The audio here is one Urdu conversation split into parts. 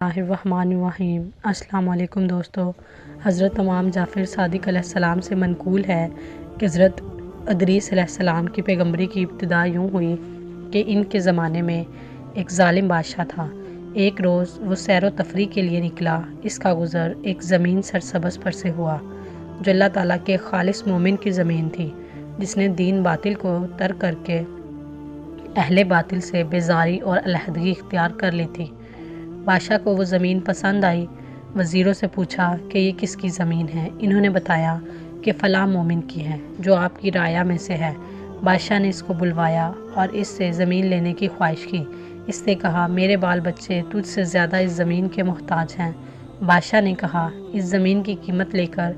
الرحمن الرحیم۔ السلام علیکم دوستو۔ حضرت امام جعفر صادق علیہ السلام سے منقول ہے کہ حضرت ادریس علیہ السلام کی پیغمبری کی ابتدا یوں ہوئی کہ ان کے زمانے میں ایک ظالم بادشاہ تھا۔ ایک روز وہ سیر و تفریح کے لیے نکلا۔ اس کا گزر ایک زمین سرسبز پر سے ہوا جو اللہ تعالیٰ کے خالص مومن کی زمین تھی، جس نے دین باطل کو ترک کر کے اہل باطل سے بیزاری اور علیحدگی اختیار کر لی تھی۔ بادشاہ کو وہ زمین پسند آئی۔ وزیروں سے پوچھا کہ یہ کس کی زمین ہے؟ انہوں نے بتایا کہ فلاں مومن کی ہے جو آپ کی رعایا میں سے ہے۔ بادشاہ نے اس کو بلوایا اور اس سے زمین لینے کی خواہش کی۔ اس نے کہا، میرے بال بچے تجھ سے زیادہ اس زمین کے محتاج ہیں۔ بادشاہ نے کہا، اس زمین کی قیمت لے کر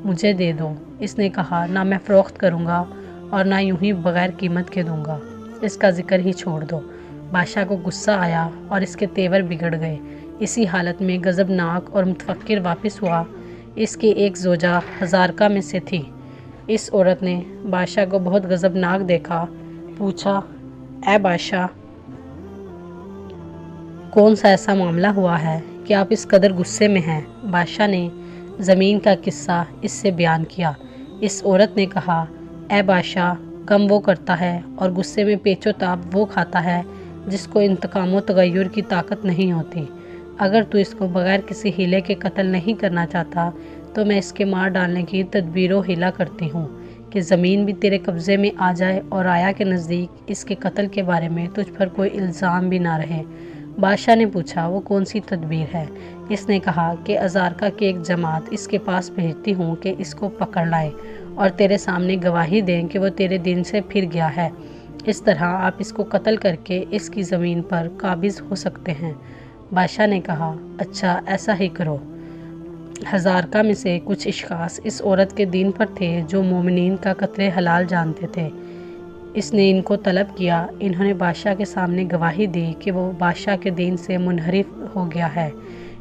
مجھے دے دو۔ اس نے کہا، نہ میں فروخت کروں گا اور نہ یوں ہی بغیر قیمت کے دوں گا، اس کا ذکر ہی چھوڑ دو۔ بادشاہ کو غصہ آیا اور اس کے تیور بگڑ گئے۔ اسی حالت میں غضبناک اور متفکر واپس ہوا۔ اس کی ایک زوجہ ہزارکا میں سے تھی۔ اس عورت نے بادشاہ کو بہت غضبناک دیکھا۔ پوچھا، اے بادشاہ، کون سا ایسا معاملہ ہوا ہے کہ آپ اس قدر غصے میں ہیں؟ بادشاہ نے زمین کا قصہ اس سے بیان کیا۔ اس عورت نے کہا، اے بادشاہ، غم وہ کرتا ہے اور غصے میں پیچ و تاب وہ کھاتا ہے جس کو انتقام و تغیر کی طاقت نہیں ہوتی۔ اگر تو اس کو بغیر کسی ہیلے کے قتل نہیں کرنا چاہتا تو میں اس کے مار ڈالنے کی تدبیر و ہیلا کرتی ہوں کہ زمین بھی تیرے قبضے میں آ جائے اور رعایا کے نزدیک اس کے قتل کے بارے میں تجھ پر کوئی الزام بھی نہ رہے۔ بادشاہ نے پوچھا، وہ کون سی تدبیر ہے؟ اس نے کہا کہ ہزارکا کی ایک جماعت اس کے پاس بھیجتی ہوں کہ اس کو پکڑ لائے اور تیرے سامنے گواہی دیں کہ وہ تیرے دین سے پھر گیا ہے۔ اس طرح آپ اس کو قتل کر کے اس کی زمین پر قابض ہو سکتے ہیں۔ بادشاہ نے کہا، اچھا ایسا ہی کرو۔ ہزارکا میں سے کچھ اشخاص اس عورت کے دین پر تھے جو مومنین کا قتل حلال جانتے تھے۔ اس نے ان کو طلب کیا۔ انہوں نے بادشاہ کے سامنے گواہی دی کہ وہ بادشاہ کے دین سے منحرف ہو گیا ہے۔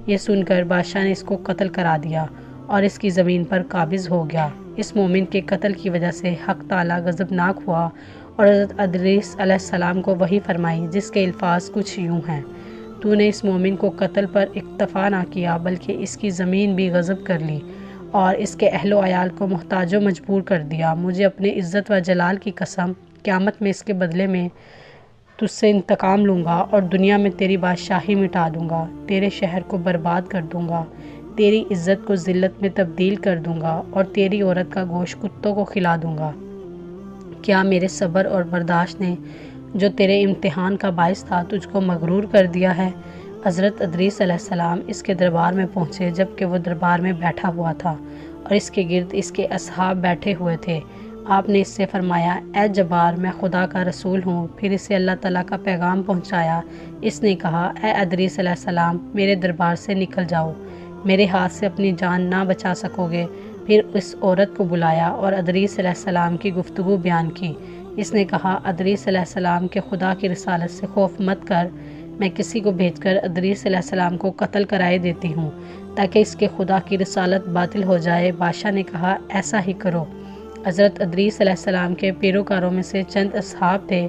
یہ سن کر بادشاہ نے اس کو قتل کرا دیا اور اس کی زمین پر قابض ہو گیا۔ اس مومن کے قتل کی وجہ سے حق تعالیٰ غضبناک ہوا اور حضرت ادریس علیہ السلام کو وحی فرمائی، جس کے الفاظ کچھ یوں ہیں، تو نے اس مومن کو قتل پر اکتفا نہ کیا بلکہ اس کی زمین بھی غصب کر لی اور اس کے اہل و عیال کو محتاج و مجبور کر دیا۔ مجھے اپنے عزت و جلال کی قسم، قیامت میں اس کے بدلے میں تجھ سے انتقام لوں گا اور دنیا میں تیری بادشاہی مٹا دوں گا، تیرے شہر کو برباد کر دوں گا، تیری عزت کو ذلت میں تبدیل کر دوں گا اور تیری عورت کا گوشت کتوں کو کھلا دوں گا۔ کیا میرے صبر اور برداشت نے جو تیرے امتحان کا باعث تھا تجھ کو مغرور کر دیا ہے؟ حضرت ادریس علیہ السلام اس کے دربار میں پہنچے جبکہ وہ دربار میں بیٹھا ہوا تھا اور اس کے گرد اس کے اصحاب بیٹھے ہوئے تھے۔ آپ نے اس سے فرمایا، اے جبار، میں خدا کا رسول ہوں۔ پھر اسے اللہ تعالیٰ کا پیغام پہنچایا۔ اس نے کہا، اے ادریس علیہ السلام، میرے دربار سے نکل جاؤ، میرے ہاتھ سے اپنی جان نہ بچا سکو گے۔ پھر اس عورت کو بلایا اور ادریس علیہ السلام کی گفتگو بیان کی۔ اس نے کہا، ادریس علیہ السلام کے خدا کی رسالت سے خوف مت کر، میں کسی کو بھیج کر ادریس علیہ السلام کو قتل کرائے دیتی ہوں تاکہ اس کے خدا کی رسالت باطل ہو جائے۔ بادشاہ نے کہا، ایسا ہی کرو۔ حضرت ادریس علیہ السلام کے پیروکاروں میں سے چند اصحاب تھے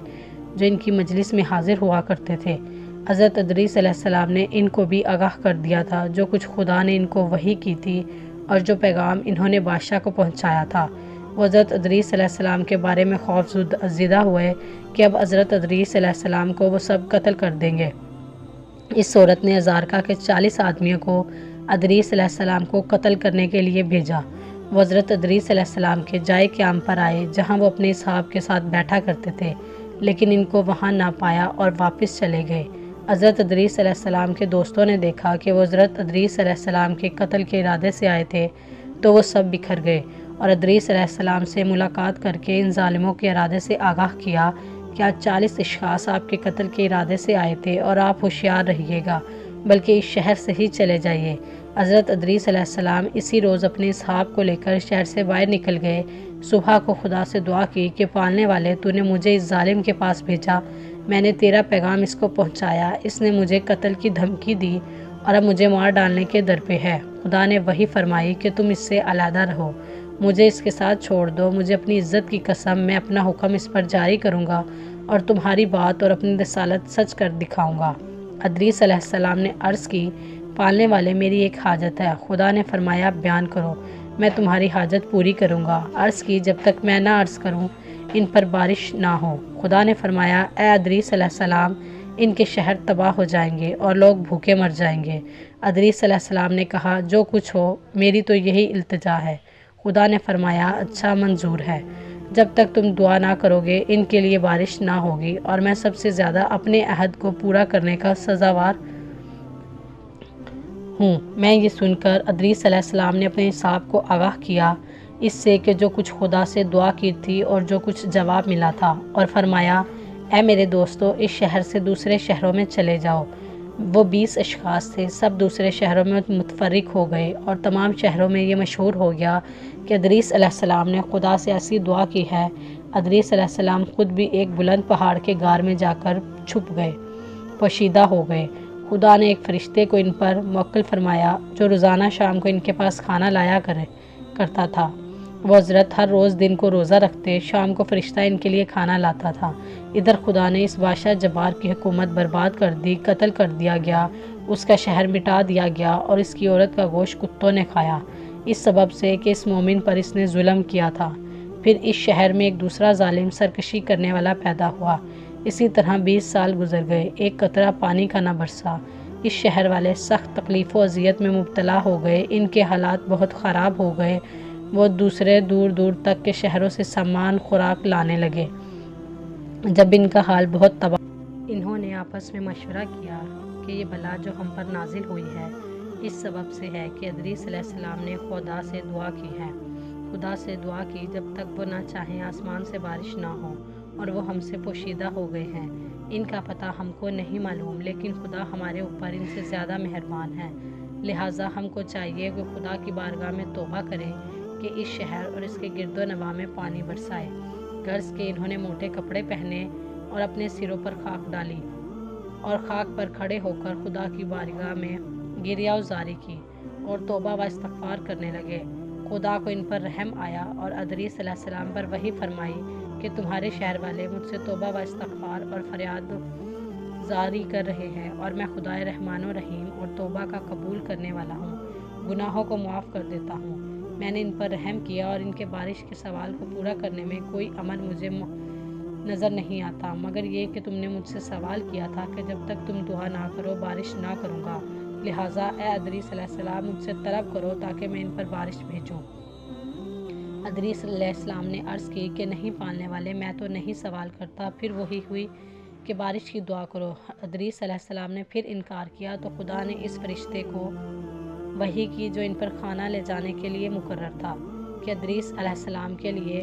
جو ان کی مجلس میں حاضر ہوا کرتے تھے۔ حضرت ادریس علیہ السلام نے ان کو بھی آگاہ کر دیا تھا جو کچھ خدا نے ان کو وحی کی تھی اور جو پیغام انہوں نے بادشاہ کو پہنچایا تھا۔ وہ حضرت ادریس علیہ السلام کے بارے میں خوف زدہ ہوئے کہ اب حضرت ادریس علیہ السلام کو وہ سب قتل کر دیں گے۔ اس عورت نے ہزارکا کے 40 آدمیوں کو ادریس علیہ السلام کو قتل کرنے کے لیے بھیجا۔ وہ حضرت ادریس علیہ السلام کے جائے قیام پر آئے جہاں وہ اپنے اصحاب کے ساتھ بیٹھا کرتے تھے، لیکن ان کو وہاں نہ پایا اور واپس چلے گئے۔ حضرت ادریس علیہ السلام کے دوستوں نے دیکھا کہ وہ حضرت ادریس علیہ السلام کے قتل کے ارادے سے آئے تھے تو وہ سب بکھر گئے اور ادریس علیہ السلام سے ملاقات کر کے ان ظالموں کے ارادے سے آگاہ کیا کہ آج 40 اشخاص آپ کے قتل کے ارادے سے آئے تھے اور آپ ہوشیار رہیے گا، بلکہ اس شہر سے ہی چلے جائیے۔ حضرت ادریس علیہ السلام اسی روز اپنے اصحاب کو لے کر شہر سے باہر نکل گئے۔ صبح کو خدا سے دعا کی کہ پالنے والے، تو نے مجھے اس ظالم کے پاس بھیجا، میں نے تیرا پیغام اس کو پہنچایا، اس نے مجھے قتل کی دھمکی دی اور اب مجھے مار ڈالنے کے در پہ ہے۔ خدا نے وحی فرمائی کہ تم اس سے علیحدہ رہو، مجھے اس کے ساتھ چھوڑ دو۔ مجھے اپنی عزت کی قسم، میں اپنا حکم اس پر جاری کروں گا اور تمہاری بات اور اپنی رسالت سچ کر دکھاؤں گا۔ ادریس علیہ السلام نے عرض کی، پالنے والے میری ایک حاجت ہے۔ خدا نے فرمایا بیان کرو، میں تمہاری حاجت پوری کروں گا۔ عرض کی جب تک میں نہ عرض کروں ان پر بارش نہ ہو۔ خدا نے فرمایا اے ادریس علیہ السلام، ان کے شہر تباہ ہو جائیں گے اور لوگ بھوکے مر جائیں گے۔ ادریس علیہ السلام نے کہا جو کچھ ہو میری تو یہی التجا ہے۔ خدا نے فرمایا اچھا منظور ہے، جب تک تم دعا نہ کرو گے ان کے لیے بارش نہ ہوگی، اور میں سب سے زیادہ اپنے عہد کو پورا کرنے کا سزاوار ہوں۔ میں یہ سن کر ادریس علیہ السلام نے اپنے صاحب کو آگاہ کیا اس سے کہ جو کچھ خدا سے دعا کی تھی اور جو کچھ جواب ملا تھا، اور فرمایا اے میرے دوستو، اس شہر سے دوسرے شہروں میں چلے جاؤ۔ وہ 20 اشخاص تھے، سب دوسرے شہروں میں متفرق ہو گئے، اور تمام شہروں میں یہ مشہور ہو گیا کہ ادریس علیہ السلام نے خدا سے ایسی دعا کی ہے۔ ادریس علیہ السلام خود بھی ایک بلند پہاڑ کے غار میں جا کر چھپ گئے، پوشیدہ ہو گئے۔ خدا نے ایک فرشتے کو ان پر موکل فرمایا جو روزانہ شام کو ان کے پاس کھانا لایا کرتا تھا۔ وہ حضرت ہر روز دن کو روزہ رکھتے، شام کو فرشتہ ان کے لیے کھانا لاتا تھا۔ ادھر خدا نے اس بادشاہ جبار کی حکومت برباد کر دی، قتل کر دیا گیا، اس کا شہر مٹا دیا گیا، اور اس کی عورت کا گوشت کتوں نے کھایا، اس سبب سے کہ اس مومن پر اس نے ظلم کیا تھا۔ پھر اس شہر میں ایک دوسرا ظالم سرکشی کرنے والا پیدا ہوا۔ اسی طرح 20 سال گزر گئے، ایک قطرہ پانی کا نہ برسا۔ اس شہر والے سخت تکلیف و اذیت میں مبتلا ہو گئے، ان کے حالات بہت خراب ہو گئے۔ وہ دوسرے دور دور تک کے شہروں سے سامان خوراک لانے لگے۔ جب ان کا حال بہت تباہ، انہوں نے آپس میں مشورہ کیا کہ یہ بلا جو ہم پر نازل ہوئی ہے اس سبب سے ہے کہ ادریس علیہ السلام نے خدا سے دعا کی ہے۔ خدا سے دعا کی جب تک وہ نہ چاہیں آسمان سے بارش نہ ہو، اور وہ ہم سے پوشیدہ ہو گئے ہیں۔ ان کا پتہ ہم کو نہیں معلوم، لیکن خدا ہمارے اوپر ان سے زیادہ مہربان ہے، لہٰذا ہم کو چاہیے کہ خدا کی بارگاہ میں توبہ کریں کہ اس شہر اور اس کے گرد و نواح میں پانی برسائے۔ غرض کہ انہوں نے موٹے کپڑے پہنے اور اپنے سروں پر خاک ڈالی، اور خاک پر کھڑے ہو کر خدا کی بارگاہ میں گریہ وزاری کی اور توبہ و استغفار کرنے لگے۔ خدا کو ان پر رحم آیا اور ادریس علیہ السلام پر وحی فرمائی کہ تمہارے شہر والے مجھ سے توبہ و استغفار اور فریاد زاری کر رہے ہیں، اور میں خدائے رحمان و رحیم اور توبہ کا قبول کرنے والا ہوں، گناہوں کو معاف کر دیتا ہوں۔ میں نے ان پر رحم کیا اور ان کے بارش کے سوال کو پورا کرنے میں کوئی عمل مجھے نظر نہیں آتا مگر یہ کہ تم نے مجھ سے سوال کیا تھا کہ جب تک تم دعا نہ کرو بارش نہ کروں گا، لہٰذا اے ادریس علیہ السلام مجھ سے طلب کرو تاکہ میں ان پر بارش بھیجوں۔ ادریس علیہ السلام نے عرض کی کہ نہیں پالنے والے، میں تو نہیں سوال کرتا۔ پھر وہی ہوئی کہ بارش کی دعا کرو۔ ادریس علیہ السلام نے پھر انکار کیا تو خدا نے اس فرشتے کو وحی کی جو ان پر کھانا لے جانے کے لیے مقرر تھا کہ ادریس علیہ السلام کے لیے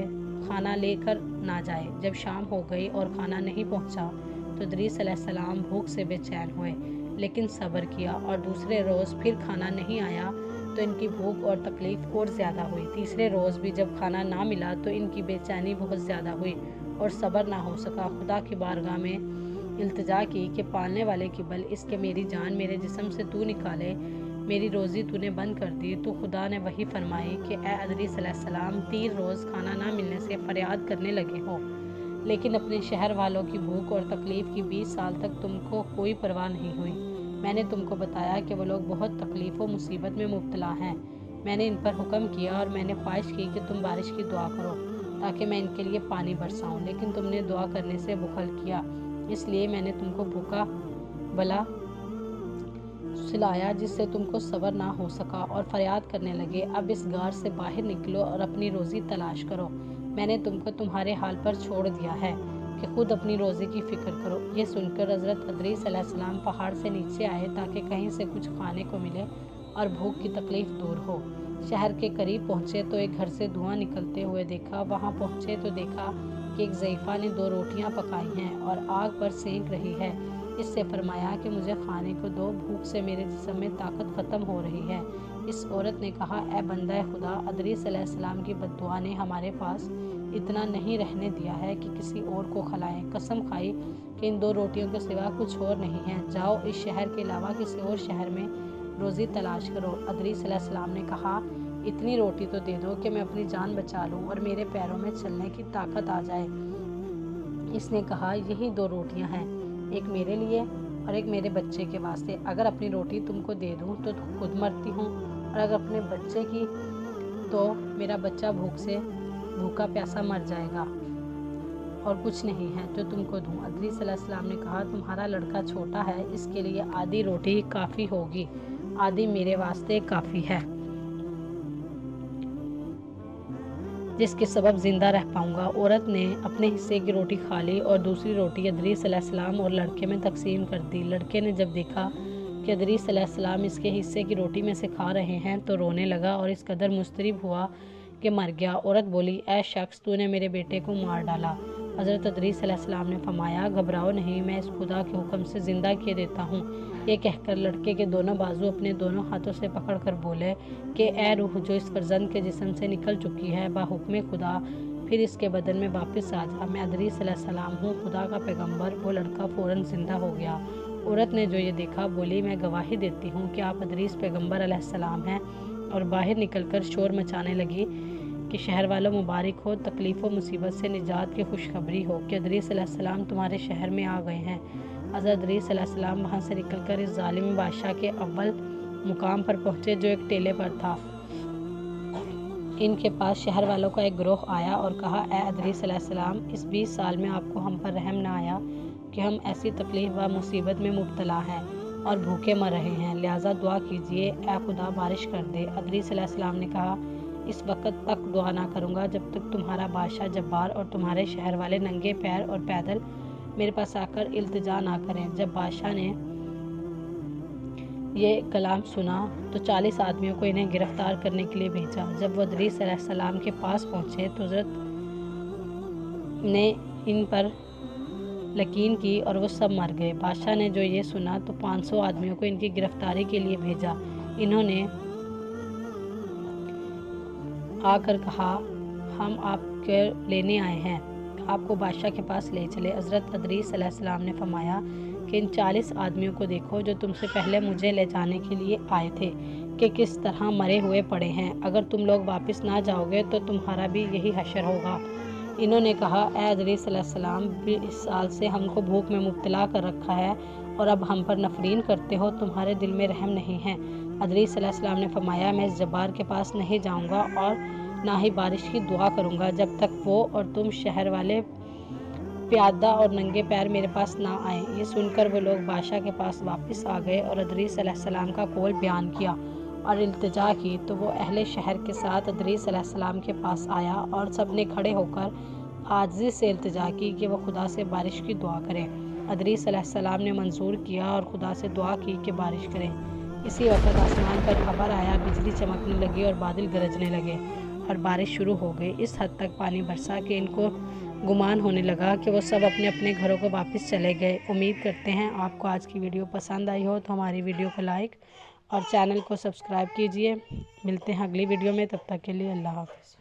کھانا لے کر نہ جائے۔ جب شام ہو گئی اور کھانا نہیں پہنچا تو ادریس علیہ السلام بھوک سے بے چین ہوئے، لیکن صبر کیا، اور دوسرے روز پھر کھانا نہیں آیا تو ان کی بھوک اور تکلیف اور زیادہ ہوئی۔ تیسرے روز بھی جب کھانا نہ ملا تو ان کی بے چینی بہت زیادہ ہوئی اور صبر نہ ہو سکا۔ خدا کی بارگاہ میں التجا کی کہ پالنے والے کی بل اس کے میری جان میرے جسم سے تو نکالے، میری روزی تو نے بند کر دی۔ تو خدا نے وحی فرمائی کہ اے ادریس علیہ السلام، 3 روز کھانا نہ ملنے سے فریاد کرنے لگے ہو، لیکن اپنے شہر والوں کی بھوک اور تکلیف کی 20 سال تک تم کو کوئی پرواہ نہیں ہوئی۔ میں نے تم کو بتایا کہ وہ لوگ بہت تکلیف و مصیبت میں مبتلا ہیں۔ میں نے ان پر حکم کیا اور میں نے خواہش کی کہ تم بارش کی دعا کرو تاکہ میں ان کے لیے پانی برساؤں، لیکن تم نے دعا کرنے سے بخل کیا، اس لیے میں نے تم کو بھوکا بلا سلایا جس سے تم کو صبر نہ ہو سکا اور فریاد کرنے لگے۔ اب اس غار سے باہر نکلو اور اپنی روزی تلاش کرو۔ میں نے تم کو تمہارے حال پر چھوڑ دیا ہے کہ خود اپنی روزی کی فکر کرو۔ یہ سن کر حضرت ادریس علیہ السلام پہاڑ سے نیچے آئے تاکہ کہیں سے کچھ کھانے کو ملے اور بھوک کی تکلیف دور ہو۔ شہر کے قریب پہنچے تو ایک گھر سے دھواں نکلتے ہوئے دیکھا۔ وہاں پہنچے تو دیکھا کہ ایک ضعیفہ نے 2 روٹیاں پکائی ہیں اور آگ پر سینک رہی ہے۔ اس سے فرمایا کہ مجھے کھانے کو دو، بھوک سے میرے جسم میں طاقت ختم ہو رہی ہے۔ اس عورت نے کہا اے بندہ خدا، ادریس علیہ السلام کی بد دعا نے ہمارے پاس اتنا نہیں رہنے دیا ہے کہ کسی اور کو کھلائیں۔ قسم کھائی کہ ان 2 روٹیوں کے سوا کچھ اور نہیں ہے، جاؤ اس شہر کے علاوہ کسی اور شہر میں روزی تلاش کرو۔ ادریس علیہ السلام نے کہا اتنی روٹی تو دے دو کہ میں اپنی جان بچا لوں اور میرے پیروں میں چلنے کی طاقت آ جائے۔ اس نے کہا یہی 2 روٹیاں ہیں، ایک میرے لیے اور ایک میرے بچے کے واسطے، اگر اپنی روٹی تم کو دے دوں تو خود مرتی ہوں، اور اگر اپنے بچے کی تو میرا بچہ بھوکا پیاسا مر جائے گا، اور کچھ نہیں ہے جو تم کو دوں۔ ادریس علیہ السلام نے کہا تمہارا لڑکا چھوٹا ہے، اس کے لیے آدھی روٹی کافی ہوگی، آدھی میرے واسطے کافی ہے، جس کے سبب زندہ رہ پاؤں گا۔ عورت نے اپنے حصے کی روٹی کھا لی اور دوسری روٹی ادریس علیہ السلام اور لڑکے میں تقسیم کر دی۔ لڑکے نے جب دیکھا کہ ادریس علیہ السلام اس کے حصے کی روٹی میں سے کھا رہے ہیں تو رونے لگا اور اس قدر مضطرب ہوا کہ مر گیا۔ عورت بولی اے شخص، تو نے میرے بیٹے کو مار ڈالا۔ حضرت ادریس علیہ السلام نے فرمایا گھبراؤ نہیں، میں اس خدا کے حکم سے زندہ کیے دیتا ہوں۔ یہ کہہ کر لڑکے کے دونوں بازو اپنے دونوں ہاتھوں سے پکڑ کر بولے کہ اے روح جو اس فرزند کے جسم سے نکل چکی ہے، بحکم خدا پھر اس کے بدن میں واپس آ جا، میں ادریس علیہ السلام ہوں، خدا کا پیغمبر۔ وہ لڑکا فوراً زندہ ہو گیا۔ عورت نے جو یہ دیکھا بولی میں گواہی دیتی ہوں کہ آپ ادریس پیغمبر علیہ السلام ہیں، اور باہر نکل کر شور مچانے لگی کہ شہر والوں مبارک ہو، تکلیف و مصیبت سے نجات کی خوشخبری ہو کہ ادریس علیہ السلام تمہارے شہر میں آ گئے ہیں۔ حضرت ادریس علیہ السلام وہاں سے نکل کر اس ظالم بادشاہ کے اول مقام پر پہنچے جو ایک ٹیلے پر تھا۔ ان کے پاس شہر والوں کا ایک گروہ آیا اور کہا اے ادریس علیہ السلام، اس 20 سال میں آپ کو ہم پر رحم نہ آیا کہ ہم ایسی تکلیف و مصیبت میں مبتلا ہیں اور بھوکے مر رہے ہیں، لہٰذا دعا کیجیے اے خدا بارش کر دے۔ ادریس علیہ السلام نے کہا اس وقت تک دعا نہ کروں گا جب تک تمہارا بادشاہ جبار اور تمہارے شہر والے ننگے پیر اور پیدل میرے پاس آ کر التجا نہ کریں۔ جب بادشاہ نے یہ کلام سنا تو 40 آدمیوں کو انہیں گرفتار کرنے کے لیے بھیجا۔ جب وہ ادریس علیہ السلام کے پاس پہنچے تو حضرت نے ان پر لکین کی اور وہ سب مر گئے۔ بادشاہ نے جو یہ سنا تو 500 آدمیوں کو ان کی گرفتاری کے لیے بھیجا۔ انہوں نے آ کر کہا ہم آپ کے لینے آئے ہیں، آپ کو بادشاہ کے پاس لے چلے۔ حضرت ادریس علیہ السلام نے فرمایا کہ ان 40 آدمیوں کو دیکھو جو تم سے پہلے مجھے لے جانے کے لیے آئے تھے کہ کس طرح مرے ہوئے پڑے ہیں، اگر تم لوگ واپس نہ جاؤ گے تو تمہارا بھی یہی حشر ہوگا۔ انہوں نے کہا اے ادریس علیہ السلام، 20 سال سے ہم کو بھوک میں مبتلا کر رکھا ہے اور اب ہم پر نفرین کرتے ہو، تمہارے دل میں رحم نہیں ہے۔ ادریس علیہ السلام نے فرمایا میں اس جبار کے پاس نہیں جاؤں گا اور نہ ہی بارش کی دعا کروں گا جب تک وہ اور تم شہر والے پیادہ اور ننگے پیر میرے پاس نہ آئیں۔ یہ سن کر وہ لوگ بادشاہ کے پاس واپس آ گئے اور ادریس علیہ السلام کا قول بیان کیا اور التجا کی تو وہ اہل شہر کے ساتھ ادریس علیہ السلام کے پاس آیا اور سب نے کھڑے ہو کر عاجزی سے التجا کی کہ وہ خدا سے بارش کی دعا کریں۔ ادریس علیہ السلام نے منظور کیا اور خدا سے دعا کی کہ بارش کریں۔ اسی وقت آسمان پر ابر آیا، بجلی چمکنے لگی اور بادل گرجنے لگے اور بارش شروع ہو گئی۔ اس حد تک پانی برسا کہ ان کو گمان ہونے لگا کہ وہ سب اپنے اپنے گھروں کو واپس چلے گئے۔ امید کرتے ہیں آپ کو آج کی ویڈیو پسند آئی ہو، تو ہماری ویڈیو کو لائک اور چینل کو سبسکرائب کیجیے۔ ملتے ہیں اگلی ویڈیو میں، تب تک کے لیے اللہ حافظ۔